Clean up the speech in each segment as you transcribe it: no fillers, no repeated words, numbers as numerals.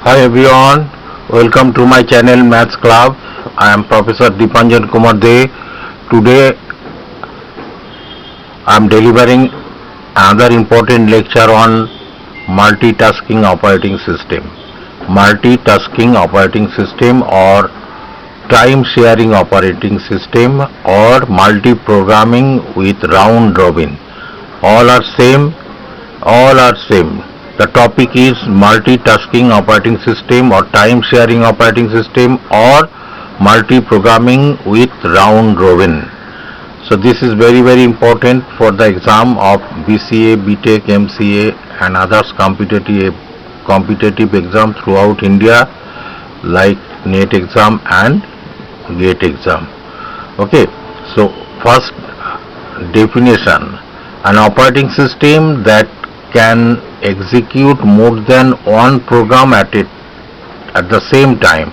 Hi everyone, welcome to my channel Maths Club. I am Professor Dipanjan Kumar De. Today I am delivering another important lecture on multitasking operating system. Multitasking operating system or time sharing operating system or multi-programming with round robin. All are same, all are same. The topic is multitasking operating system or time sharing operating system or multi-programming with round robin. So this is very important for the exam of BCA, BTech, MCA and others competitive exam throughout India like NET exam and GATE exam. Okay, so first definition: an operating system that can execute more than one program at the same time.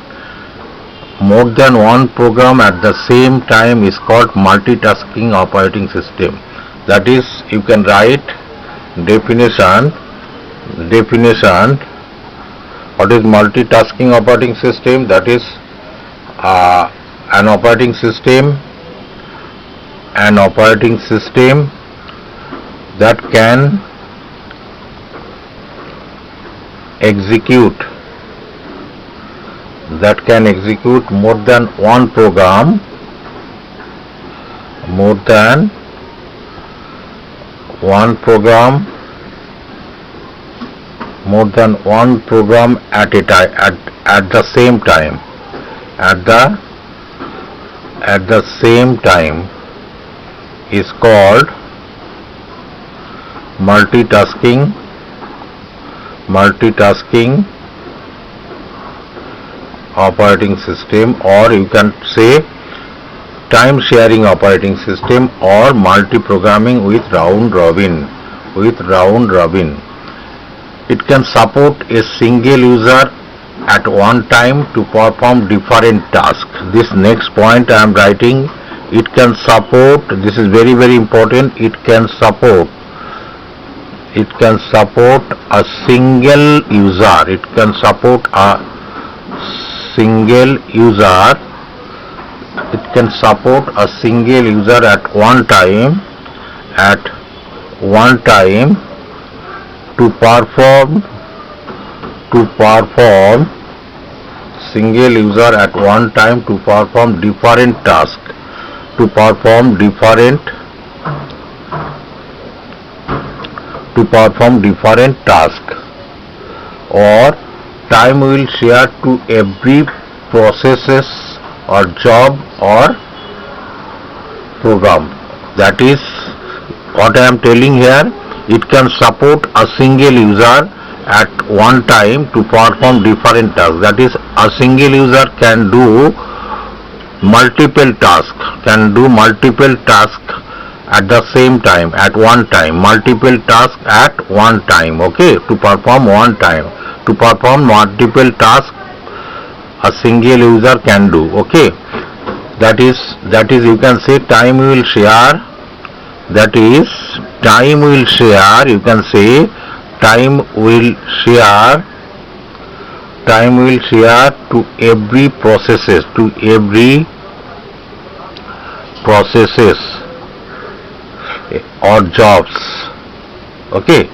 More than one program at the same time is called multitasking operating system. That is, you can write definition. What is multitasking operating system? That is an operating system that can execute more than one program at the same time is called multitasking operating system, or you can say time sharing operating system or multi-programming with round robin. It can support a single user at one time to perform different tasks. This next point I am writing, it can support, this is very important, it can support a single user. It can support a single user at one time to perform different tasks, or time will share to every processes or job or program. That is what I am telling here. It can support a single user at one time to perform different tasks. That is, a single user can do multiple tasks at the same time, at one time, okay, to perform multiple tasks a single user can do, okay. That is you can say time will share, you can say time will share to every processes or jobs, okay,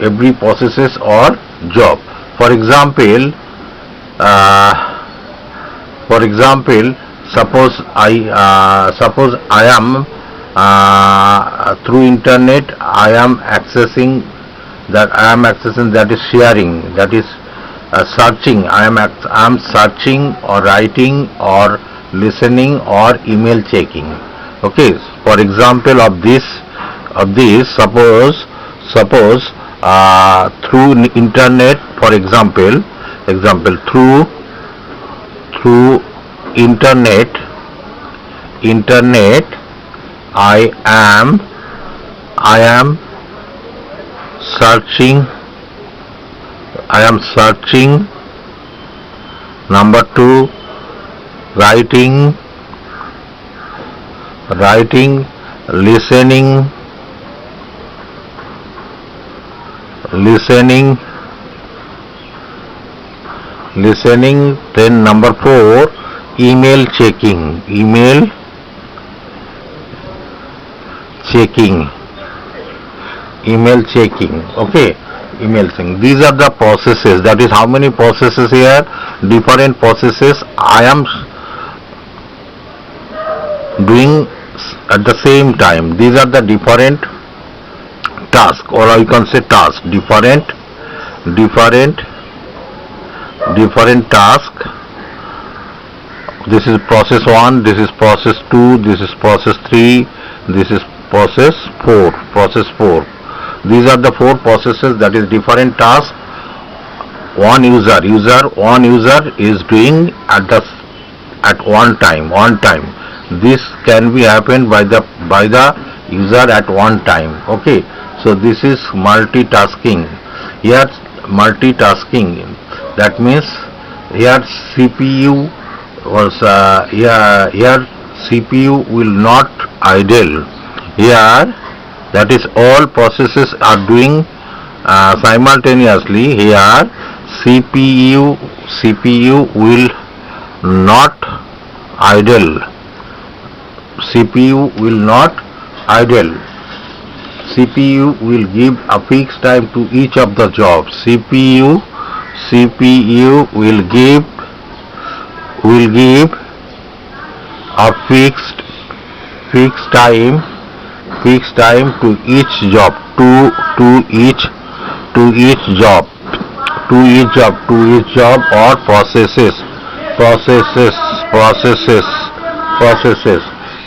every processes or job. For example, suppose I am through internet I am accessing, that is sharing, that is searching. I am searching or writing or listening or email checking, okay. For example of this, suppose through internet, for example through internet I am searching. Number 2, writing, listening, listening. Then number 4, email checking. Email checking. Email checking. Okay. Email checking. These are the processes. That is how many processes here? Different processes I am doing at the same time. These are the different tasks, or you can say tasks. Different task. This is process 1, this is process 2, this is process 3, this is process 4. These are the 4 processes, that is different tasks. One user is doing at one time. This can be happened by the user at one time. Okay, so this is multitasking. Here multitasking, that means here CPU was here CPU will not idle. Here, that is all processes are doing simultaneously. Here CPU will not idle. CPU will not idle. CPU will give a fixed time to each of the jobs. CPU will give a fixed time to each job, to each job or processes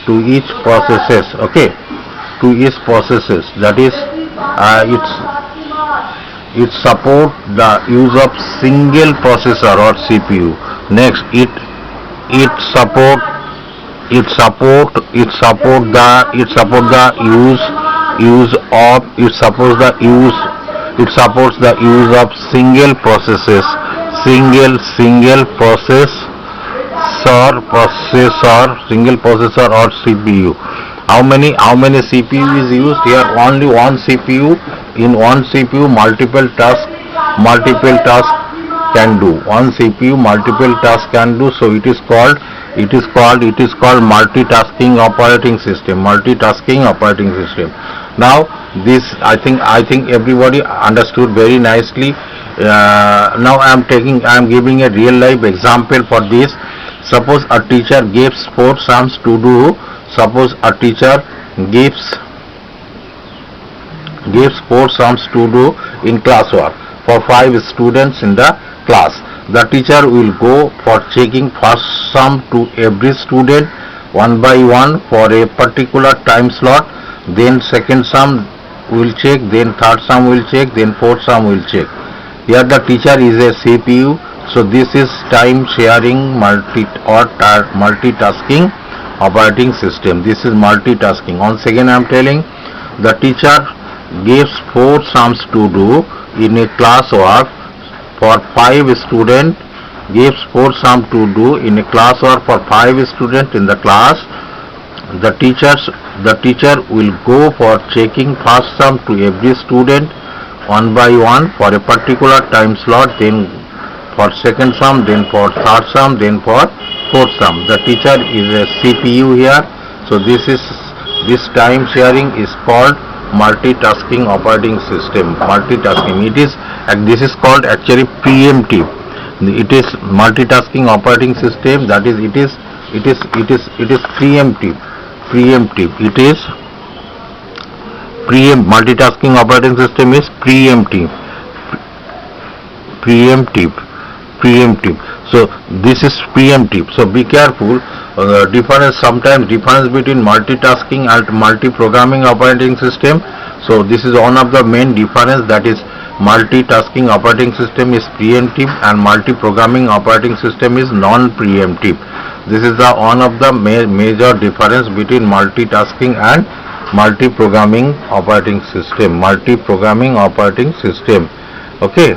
to each processes. Okay, to each processes, that is it support the use of single processor or CPU. Next, it support the use of single processes, single processor or CPU. How many CPU is used here? Only one CPU. In one CPU multiple tasks can do. One CPU multiple tasks can do. So it is called multitasking operating system. Now this I think everybody understood very nicely. Now I am giving a real life example for this. Suppose a teacher gives 4 sums to do. Suppose a teacher gives 4 sums to do in classwork for 5 students in the class. The teacher will go for checking first sum to every student one by one for a particular time slot. Then second sum will check, then third sum will check, then fourth sum will check. Here the teacher is a CPU. So this is time sharing multitasking operating system. This is multitasking. Once again I am telling, the teacher gives 4 sums to do in a class work for 5 students, gives 4 sums to do in a class work for 5 students in the class. The teacher will go for checking first sum to every student one by one for a particular time slot, then for second sum, then for third sum, then for fourth sum. The teacher is a CPU here. So this time sharing is called multitasking operating system. This is called actually preemptive. It is multitasking operating system, that is it is preemptive. Multitasking operating system is preemptive. So this is preemptive. So be careful. Sometimes difference between multitasking and multi-programming operating system. So this is one of the main difference, that is multitasking operating system is preemptive and multi-programming operating system is non-preemptive. This is one of the major difference between multitasking and multi-programming operating system. Okay.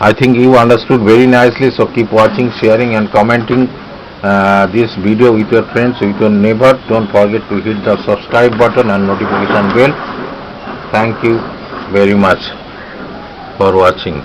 I think you understood very nicely. So keep watching, sharing and commenting this video with your friends, with your neighbor. Don't forget to hit the subscribe button and notification bell. Thank you very much for watching.